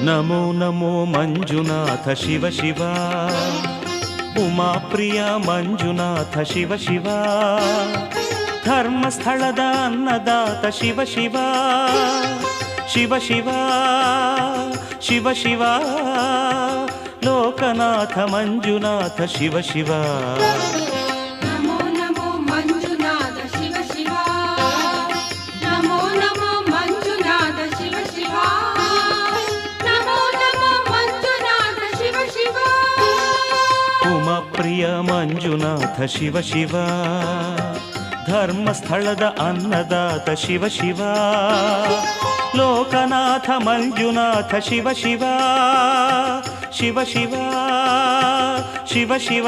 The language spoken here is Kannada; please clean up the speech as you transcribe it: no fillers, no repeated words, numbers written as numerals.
ನಮೋ ನಮೋ ಮಂಜುನಾಥ ಶಿವ ಶಿವ, ಉಮಾಪ್ರಿಯ ಮಂಜುನಾಥ ಶಿವ ಶಿವ, ಧರ್ಮಸ್ಥಳದ ಅನ್ನದಾತ ಶಿವ ಶಿವ, ಶಿವ ಶಿವ ಶಿವ ಶಿವ, ಲೋಕನಾಥ ಮಂಜುನಾಥ ಶಿವ ಶಿವ. ನಮೋ ನಮೋ ಮಂಜುನಾಥ ಶಿವ ಶಿವ, ನಮೋ ನಮೋ ಮಂಜುನಾಥ ಶಿವ ಶಿವ, ನಮೋ ನಮೋ ಮಂಜುನಾಥ ಶಿವ ಶಿವ. ಉಮಾಪ್ರಿಯ ಮಂಜುನಾಥ ಶಿವ ಶಿವ, ಧರ್ಮಸ್ಥಳದ ಅನ್ನದಾತ ಶಿವ ಶಿವ, ಲೋಕನಾಥ ಮಂಜುನಾಥ ಶಿವ ಶಿವ, ಶಿವ ಶಿವ ಶಿವ ಶಿವ.